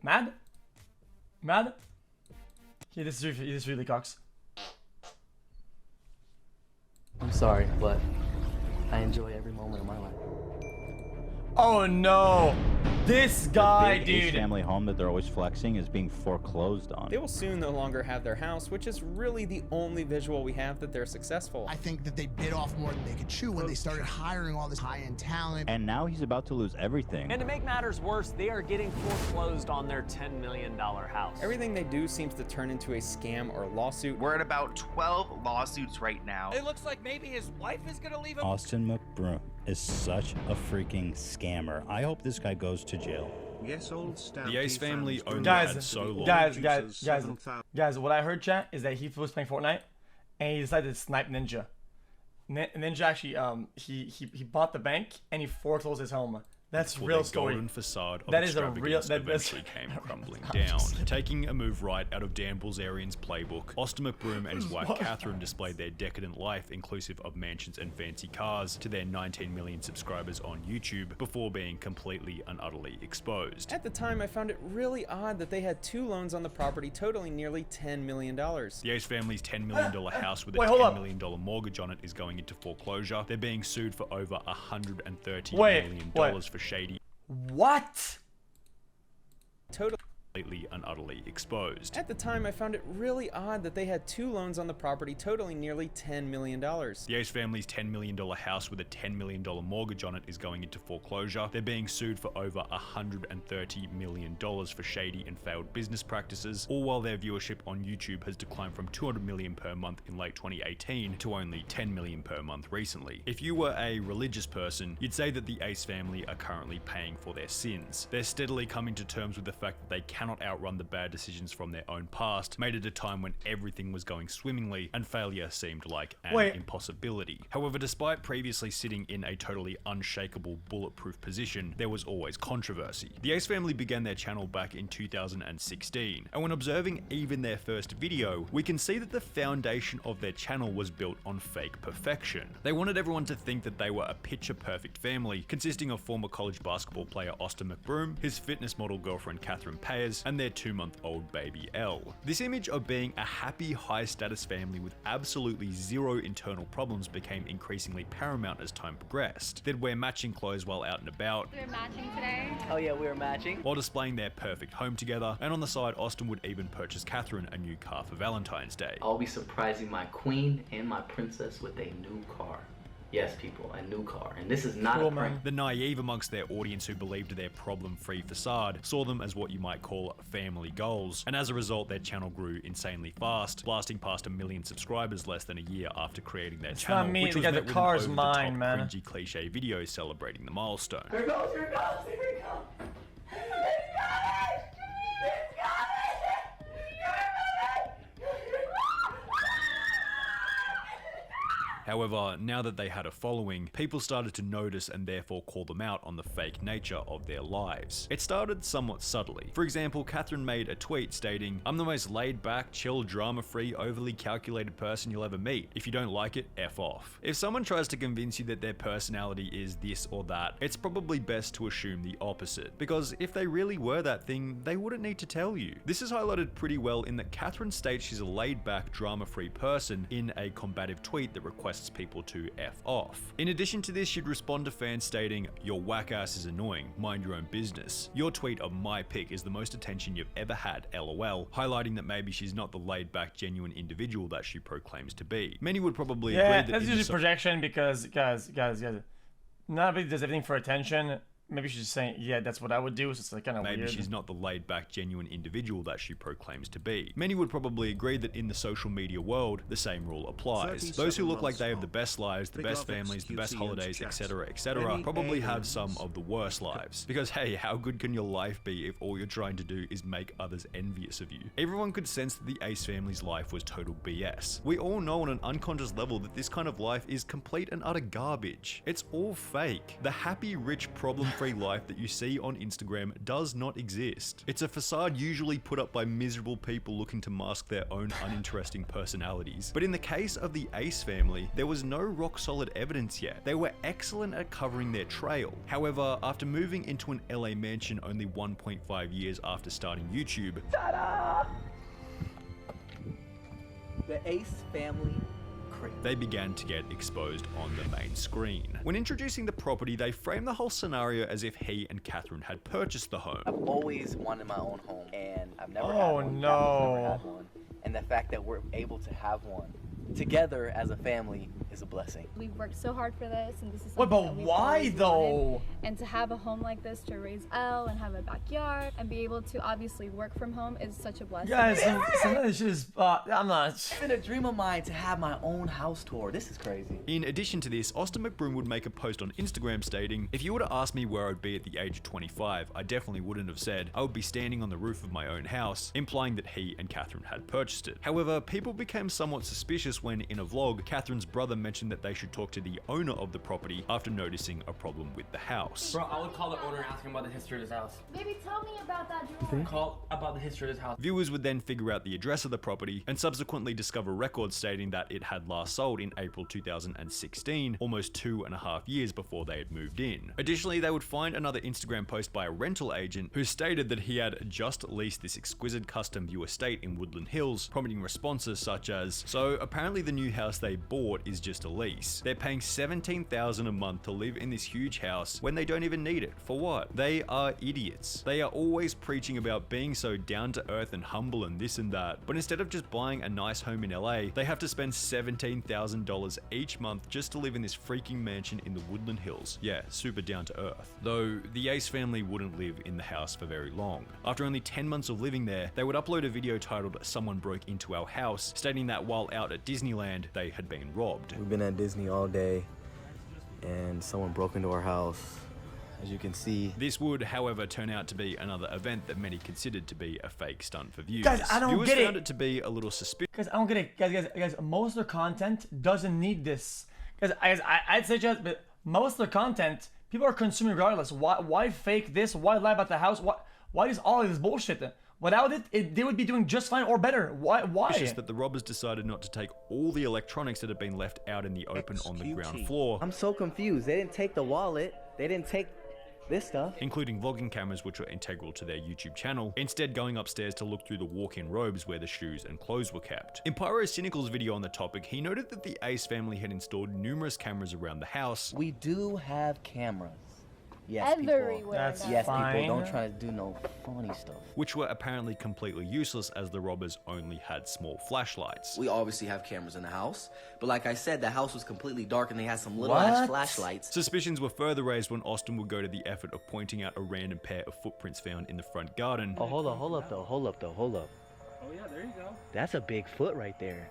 Mad? Mad? Yeah, this is really Cox. I'm sorry, but I enjoy every moment of my life. Oh no! This guy, the dude. family home that they're always flexing is being foreclosed on. They will soon no longer have their house, which is really the only visual we have that they're successful. I think that they bit off more than they could chew when they started hiring all this high-end talent. And now he's about to lose everything. And to make matters worse, they are getting foreclosed on their $10 million house. Everything they do seems to turn into a scam or lawsuit. We're at about 12 lawsuits right now. It looks like maybe his wife is gonna leave him. Austin McBroom is such a freaking scammer. I hope this guy goes to jail. Yes, old Stout. The Ace family only Guys, had so long. Guys, what I heard, chat, is that he was playing Fortnite and he decided to snipe Ninja. Ninja actually, he bought the bank and he foreclosed his home. That's real story. Golden facade of that is a real. that eventually came crumbling down. Taking a move right out of Dan Bilzerian's playbook, Austin McBroom and his wife Catherine displayed their decadent life, inclusive of mansions and fancy cars, to their 19 million subscribers on YouTube before being completely and utterly exposed. At the time, I found it really odd that they had 2 loans on the property totaling nearly $10 million. The Ace family's $10 million house with a $10 million mortgage on it is going into foreclosure. They're being sued for over $130 million for shady. What? Totally and utterly exposed. At the time, I found it really odd that they had 2 loans on the property totaling nearly $10 million. The Ace family's $10 million house with a $10 million mortgage on it is going into foreclosure. They're being sued for over $130 million for shady and failed business practices, all while their viewership on YouTube has declined from 200 million per month in late 2018 to only 10 million per month recently. If you were a religious person, you'd say that the Ace family are currently paying for their sins. They're steadily coming to terms with the fact that they cannot outrun the bad decisions from their own past, made at a time when everything was going swimmingly and failure seemed like an impossibility. However, despite previously sitting in a totally unshakable, bulletproof position, there was always controversy. The Ace family began their channel back in 2016, and when observing even their first video, we can see that the foundation of their channel was built on fake perfection. They wanted everyone to think that they were a picture-perfect family, consisting of former college basketball player Austin McBroom, his fitness model girlfriend Catherine Payers, and their 2-month-old baby Elle. This image of being a happy, high-status family with absolutely zero internal problems became increasingly paramount as time progressed. They'd wear matching clothes while out and about. We were matching today. Oh yeah, we were matching. While displaying their perfect home together, and on the side, Austin would even purchase Catherine a new car for Valentine's Day. I'll be surprising my queen and my princess with a new car. Yes, people, a new car, and this is not a prank. The naive amongst their audience who believed their problem-free facade saw them as what you might call family goals, and as a result their channel grew insanely fast, blasting past 1 million subscribers less than a year after creating their channel, not me, which was the met with car's an mine, man. cringy cliche videos celebrating the milestone. Here it goes, here it goes, here it goes! It's got it! It's got it! However, now that they had a following, people started to notice and therefore call them out on the fake nature of their lives. It started somewhat subtly. For example, Catherine made a tweet stating, "I'm the most laid-back, chill, drama-free, overly calculated person you'll ever meet. If you don't like it, F off." If someone tries to convince you that their personality is this or that, it's probably best to assume the opposite, because if they really were that thing, they wouldn't need to tell you. This is highlighted pretty well in that Catherine states she's a laid-back, drama-free person in a combative tweet that requests people to F off. In addition to this, she'd respond to fans stating, "Your whack ass is annoying, mind your own business. Your tweet of my pic is the most attention you've ever had, LOL," highlighting that maybe she's not the laid back, genuine individual that she proclaims to be. Many would probably agree that that's usually projection because, guys, not everybody does everything for attention. Maybe she's just saying, yeah, that's what I would do, so it's like kind of weird. Maybe she's not the laid-back, genuine individual that she proclaims to be. Many would probably agree that in the social media world, the same rule applies. Those who look like they have the best lives, the best families, the best holidays, etc., etc., probably have some of the worst lives. Because hey, how good can your life be if all you're trying to do is make others envious of you? Everyone could sense that the Ace family's life was total BS. We all know on an unconscious level that this kind of life is complete and utter garbage. It's all fake. The happy, rich, problem carefree life that you see on Instagram does not exist. It's a facade usually put up by miserable people looking to mask their own uninteresting personalities. But in the case of the Ace family, there was no rock-solid evidence yet. They were excellent at covering their trail. However, after moving into an LA mansion only 1.5 years after starting YouTube, The Ace family crazy. They began to get exposed on the main screen. When introducing the property, they framed the whole scenario as if he and Catherine had purchased the home. I've always wanted my own home, and I've never had Oh one. no. Catherine's never had one. And the fact that we're able to have one together as a family is a blessing. We've worked so hard for this, and this is Wait, something but that we've why always though? wanted. And to have a home like this to raise Elle and have a backyard and be able to obviously work from home is such a blessing. Guys, some of this is, I'm not. It's been a dream of mine to have my own house tour. This is crazy. In addition to this, Austin McBroom would make a post on Instagram stating, "If you were to ask me where I'd be at the age of 25, I definitely wouldn't have said I would be standing on the roof of my own house," implying that he and Catherine had purchased it. However, people became somewhat suspicious when, in a vlog, Catherine's brother mentioned that they should talk to the owner of the property after noticing a problem with the house. Bro, I would call the owner and ask him about the history of his house. Baby, tell me about that jewelry. Call about the history of his house. Viewers would then figure out the address of the property and subsequently discover records stating that it had last sold in April 2016, almost 2.5 years before they had moved in. Additionally, they would find another Instagram post by a rental agent who stated that he had just leased this exquisite custom view estate in Woodland Hills, prompting responses such as, "So apparently the new house they bought is just a lease. They're paying $17,000 a month to live in this huge house when they don't even need it. For what? They are idiots. They are always preaching about being so down to earth and humble and this and that, but instead of just buying a nice home in LA, they have to spend $17,000 each month just to live in this freaking mansion in the Woodland Hills. Yeah, super down to earth." Though the Ace family wouldn't live in the house for very long. After only 10 months of living there, they would upload a video titled "Someone Broke Into Our House," stating that while out at Disneyland, they had been robbed. We've been at Disney all day, and someone broke into our house. As you can see. This would, however, turn out to be another event that many considered to be a fake stunt for views. Guys, I don't Viewers get it. found it to be a little suspicious. Guys, I don't get it. Guys, most of their content doesn't need this. Guys, I'd suggest, but most of their content, people are consuming regardless. Why fake this? Why lie about the house? Why is all of this bullshit? Without it, they would be doing just fine or better. Why? It's just that the robbers decided not to take all the electronics that had been left out in the open on the ground floor. I'm so confused. They didn't take the wallet. They didn't take this stuff. Including vlogging cameras, which were integral to their YouTube channel, instead going upstairs to look through the walk-in robes where the shoes and clothes were kept. In Pyro Cynical's video on the topic, he noted that the Ace family had installed numerous cameras around the house. We do have cameras. Yes, Everywhere. people. That's Yes, fine. people, don't try to do no funny stuff. Which were apparently completely useless as the robbers only had small flashlights. We obviously have cameras in the house, but like I said, the house was completely dark and they had some little ass flashlights. Suspicions were further raised when Austin would go to the effort of pointing out a random pair of footprints found in the front garden. Oh, hold up though. Oh yeah, there you go. That's a big foot right there.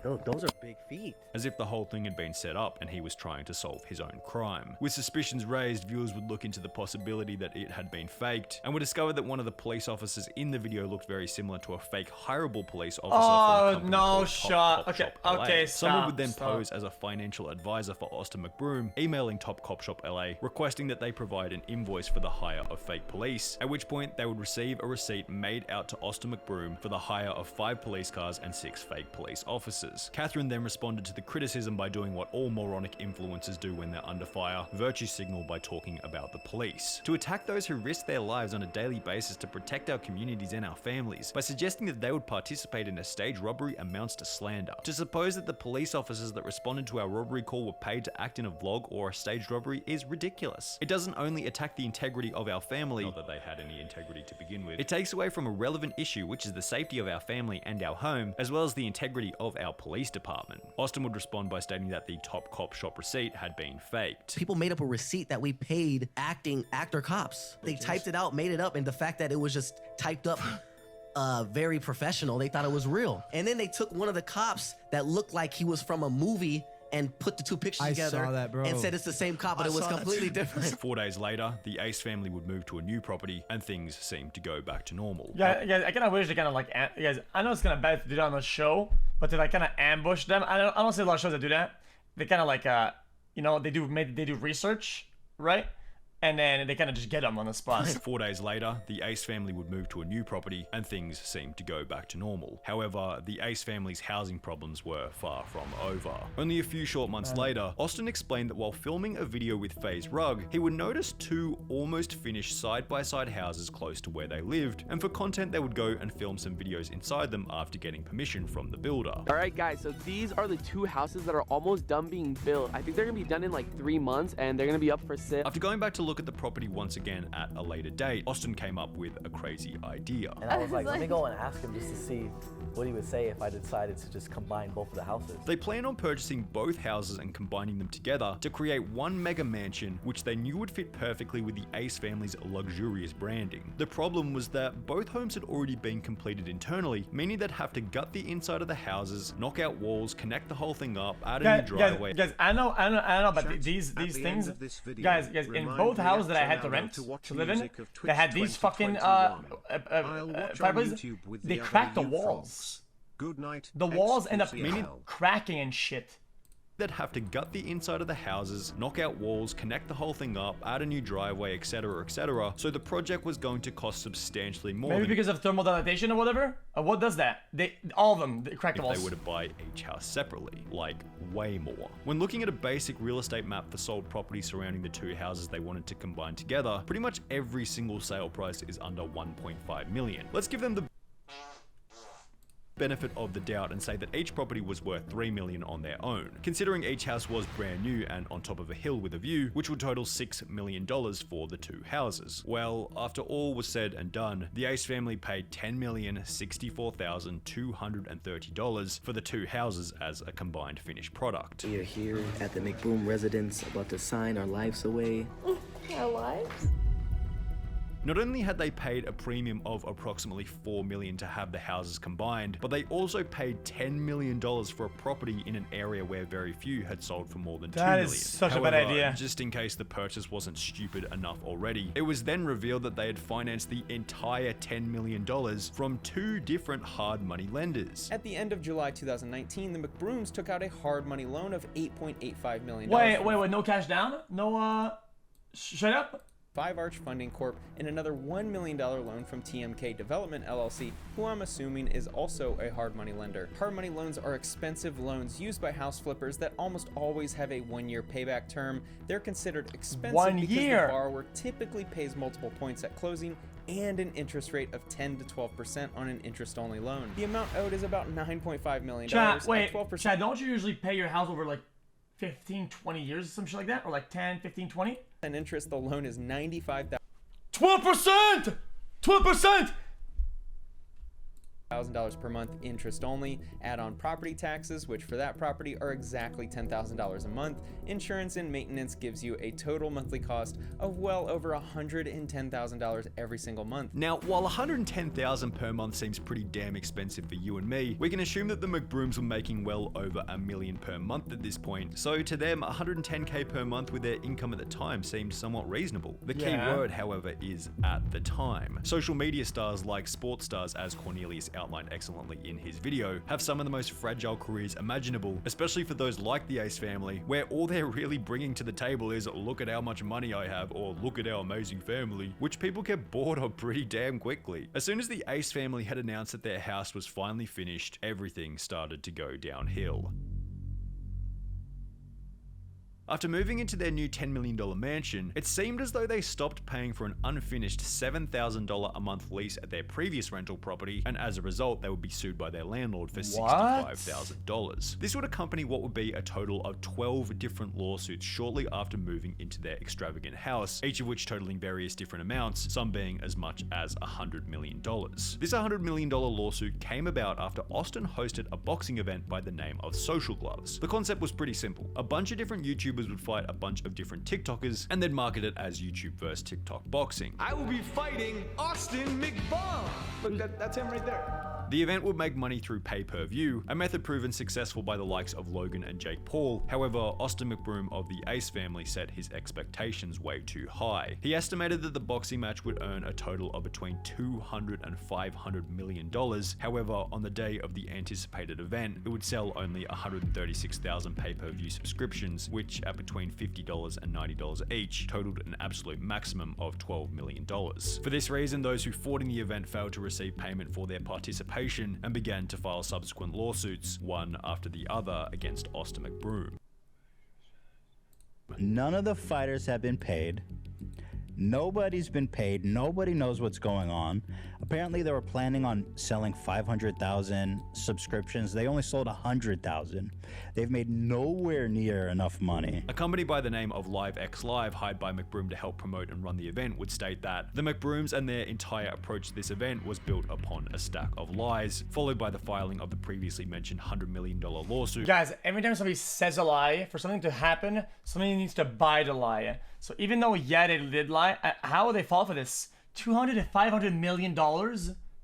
Those are big feet. As if the whole thing had been set up and he was trying to solve his own crime. With suspicions raised, viewers would look into the possibility that it had been faked and would discover that one of the police officers in the video looked very similar to a fake hireable police officer from a company called Top Cop Shop LA. Okay, Someone would then stop. pose as a financial advisor for Austin McBroom, emailing Top Cop Shop LA, requesting that they provide an invoice for the hire of fake police, at which point they would receive a receipt made out to Austin McBroom for the hire of 5 police cars and 6 fake police officers. Catherine then responded to the criticism by doing what all moronic influencers do when they're under fire, virtue signal by talking about the police. To attack those who risk their lives on a daily basis to protect our communities and our families, by suggesting that they would participate in a staged robbery amounts to slander. To suppose that the police officers that responded to our robbery call were paid to act in a vlog or a staged robbery is ridiculous. It doesn't only attack the integrity of our family, not that they had any integrity to begin with, it takes away from a relevant issue, which is the safety of our family and our home, as well as the integrity of our police department. Austin would respond by stating that the Top Cop Shop receipt had been faked. People made up a receipt that we paid actor cops. They typed it out, made it up, and the fact that it was just typed up very professional, they thought it was real. And then they took one of the cops that looked like he was from a movie and put the two pictures together saw that, bro. and said it's the same cop, but it was completely different. 4 days later, the Ace family would move to a new property and things seemed to go back to normal. Yeah, I kind of wish they kind of like, guys, I know it's kind of bad to do that on the show, but to like kind of ambush them, I don't see a lot of shows that do that. They kind of like, you know, they do research, right? And then they kind of just get them on the spot. 4 days later, the Ace family would move to a new property and things seemed to go back to normal. However, the Ace family's housing problems were far from over. Only a few short months later, Austin explained that while filming a video with FaZe Rug, he would notice 2 almost finished side-by-side houses close to where they lived, and for content they would go and film some videos inside them after getting permission from the builder. Alright guys, so these are the 2 houses that are almost done being built. I think they're gonna be done in like 3 months and they're gonna be up for sale. After going back to look at the property once again at a later date, Austin came up with a crazy idea. And I was like, let me go and ask him just to see what he would say if I decided to just combine both of the houses. They planned on purchasing both houses and combining them together to create one mega mansion, which they knew would fit perfectly with the Ace family's luxurious branding. The problem was that both homes had already been completed internally, meaning they'd have to gut the inside of the houses, knock out walls, connect the whole thing up, add a new driveway. Guys, I know, but these things, guys, in both houses that I had to rent to live in, they had these fucking fireplaces. They cracked the walls. Good night. The walls end up cracking and shit. They'd have to gut the inside of the houses, knock out walls, connect the whole thing up, add a new driveway, etc, etc. So the project was going to cost substantially more. Maybe because of thermal dilatation or whatever? What does that? All of them crack the walls. If they were to buy each house separately, like way more. When looking at a basic real estate map for sold properties surrounding the 2 houses they wanted to combine together, pretty much every single sale price is under 1.5 million. Let's give them the benefit of the doubt and say that each property was worth 3 million on their own, considering each house was brand new and on top of a hill with a view, which would total $6 million for the 2 houses. Well, after all was said and done, the Ace family paid $10,064,230 for the 2 houses as a combined finished product. We are here at the McBroom residence, about to sign our lives away. Our lives? Not only had they paid a premium of approximately $4 million to have the houses combined, but they also paid $10 million for a property in an area where very few had sold for more than $2 million. That is such a bad idea. Just in case the purchase wasn't stupid enough already, it was then revealed that they had financed the entire $10 million from 2 different hard money lenders. At the end of July 2019, the McBrooms took out a hard money loan of $8.85 million. Wait, no cash down? No, straight up? 5 Arch Funding Corp, and another $1 million loan from TMK Development LLC, who I'm assuming is also a hard money lender. Hard money loans are expensive loans used by house flippers that almost always have a 1-year payback term. They're considered expensive because the borrower typically pays multiple points at closing and an interest rate of 10 to 12% on an interest-only loan. The amount owed is about $9.5 million. Wait, 12%. Chad, don't you usually pay your house over like 15, 20 years or some shit like that? Or like 10, 15, 20? And interest, the loan is $95,000. 12%! 12%! $1,000 per month interest only, add on property taxes, which for that property are exactly $10,000 a month. Insurance and maintenance gives you a total monthly cost of well over $110,000 every single month. Now, while $110,000 per month seems pretty damn expensive for you and me, we can assume that the McBrooms were making well over $1 million per month at this point. So to them, $110K per month with their income at the time seemed somewhat reasonable. The key word, however, is at the time. Social media stars like sports stars, as Cornelius outlined excellently in his video, have some of the most fragile careers imaginable, especially for those like the Ace family, where all they're really bringing to the table is look at how much money I have, or look at our amazing family, which people get bored of pretty damn quickly. As soon as the Ace family had announced that their house was finally finished, everything started to go downhill. After moving into their new $10 million mansion, it seemed as though they stopped paying for an unfinished $7,000 a month lease at their previous rental property, and as a result, they would be sued by their landlord for $65,000. This would accompany what would be a total of 12 different lawsuits shortly after moving into their extravagant house, each of which totaling various different amounts, some being as much as $100 million. This $100 million lawsuit came about after Austin hosted a boxing event by the name of Social Gloves. The concept was pretty simple. A bunch of different YouTubers would fight a bunch of different TikTokers and then market it as YouTube vs TikTok boxing. I will be fighting Austin McBomb. Look, that's him right there. The event would make money through pay-per-view, a method proven successful by the likes of Logan and Jake Paul. However, Austin McBroom of the Ace family set his expectations way too high. He estimated that the boxing match would earn a total of between $200 and $500 million. However, on the day of the anticipated event, it would sell only 136,000 pay-per-view subscriptions, which at between $50 and $90 each, totaled an absolute maximum of $12 million. For this reason, those who fought in the event failed to receive payment for their participation and began to file subsequent lawsuits, one after the other, against Austin McBroom. None of the fighters have been paid. Nobody's been paid. Nobody knows what's going on. Apparently, they were planning on selling 500,000 subscriptions. They only sold 100,000. They've made nowhere near enough money. A company by the name of LiveX Live, hired by McBroom to help promote and run the event, would state that the McBrooms and their entire approach to this event was built upon a stack of lies, followed by the filing of the previously mentioned $100 million lawsuit. Guys, every time somebody says a lie, for something to happen, somebody needs to buy the lie. So even though, yeah, they did lie, how will they fall for this? $200 to $500 million?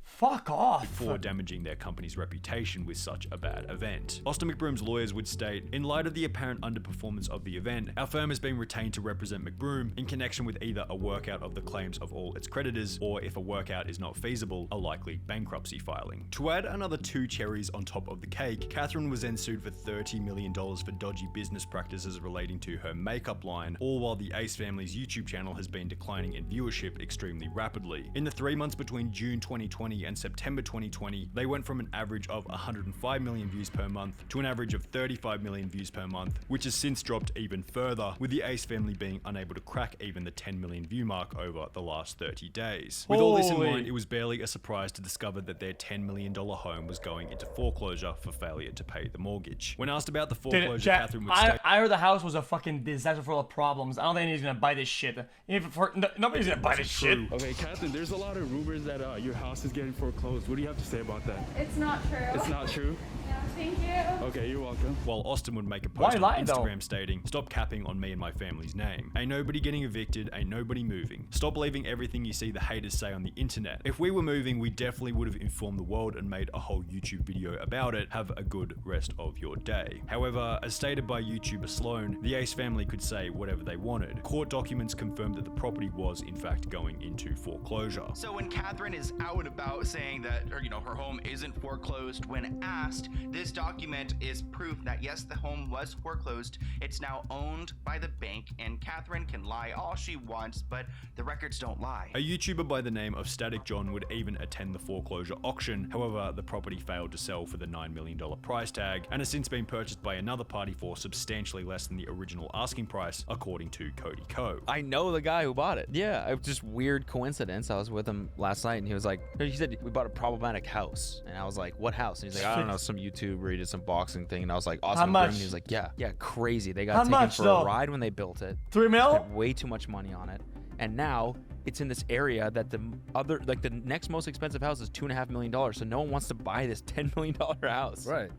Fuck off. Before damaging their company's reputation with such a bad event. Austin McBroom's lawyers would state, in light of the apparent underperformance of the event, our firm has been retained to represent McBroom in connection with either a workout of the claims of all its creditors, or if a workout is not feasible, a likely bankruptcy filing. To add another 2 cherries on top of the cake, Catherine was then sued for $30 million for dodgy business practices relating to her makeup line, all while the Ace family's YouTube channel has been declining in viewership extremely rapidly. In the 3 months between June 2020 and September 2020, they went from an average of 105 million views per month to an average of 35 million views per month, which has since dropped even further, with the Ace family being unable to crack even the 10 million view mark over the last 30 days. With all this in mind, it was barely a surprise to discover that their $10 million home was going into foreclosure for failure to pay the mortgage. When asked about the foreclosure, Catherine would state, I heard the house was a fucking disaster full of problems. I don't think anybody's gonna buy this shit. Nobody's gonna buy this shit. Okay, Catherine, there's a lot of rumors that your house is getting foreclosed. What do you have to say about that? It's not true. It's not true? Yeah, thank you. Okay, you're welcome. While Austin would make a post on Instagram stating, "Stop capping on me and my family's name. Ain't nobody getting evicted, ain't nobody moving. Stop believing everything you see the haters say on the internet. If we were moving, we definitely would have informed the world and made a whole YouTube video about it. Have a good rest of your day." However, as stated by YouTuber Sloan, the Ace family could say whatever they wanted. Court documents confirmed that the property was in fact going into foreclosure. So when Catherine is out and about saying that, or her home isn't foreclosed, when asked, this document is proof that yes, the home was foreclosed. It's now owned by the bank, and Catherine can lie all she wants, but the records don't lie. A YouTuber by the name of Static John would even attend the foreclosure auction. However, the property failed to sell for the $9 million price tag and has since been purchased by another party for substantially less than the original asking price, according to Cody Ko. I know the guy who bought it. Yeah, it was just weird coincidence. I was with him last night and he was like, he said, we bought a problematic house. And I was like, what house? And he's like, I don't know, some YouTuber, he did some boxing thing. And I was like, awesome. And he was like, yeah, crazy. They got taken for a ride when they built it. $3 million? Spent way too much money on it. And now it's in this area that the next most expensive house is $2.5 million. So no one wants to buy this $10 million house. Right.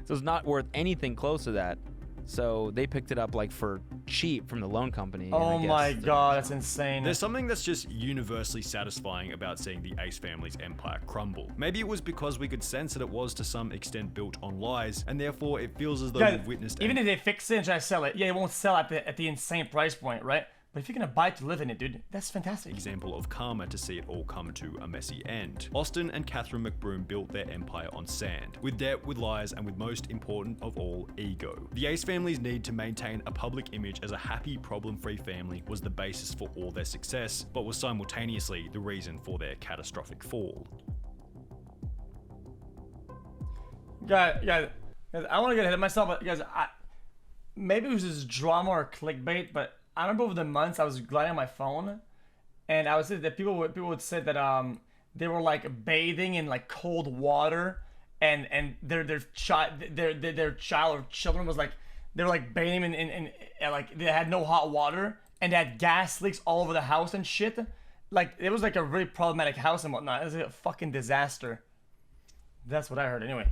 So it's not worth anything close to that. So they picked it up like for cheap from the loan company. Oh my god, that's insane. There's something that's just universally satisfying about seeing the Ace family's empire crumble. Maybe it was because we could sense that it was to some extent built on lies, and therefore it feels as though we've witnessed. Even if they fix it and try to sell it, yeah, it won't sell at the insane price point, right? But if you're gonna buy it to live in it, dude, that's fantastic. Example of karma to see it all come to a messy end. Austin and Catherine McBroom built their empire on sand, with debt, with lies, and with most important of all, ego. The Ace family's need to maintain a public image as a happy, problem-free family was the basis for all their success, but was simultaneously the reason for their catastrophic fall. Guys, I want to get ahead of myself, but guys, maybe it was just drama or clickbait, but I remember over the months I was gliding on my phone, and I would say that people would say that they were like bathing in like cold water, and their child or children was like they were like bathing in like they had no hot water, and they had gas leaks all over the house and shit. Like it was like a really problematic house and whatnot. It was like a fucking disaster. That's what I heard anyway.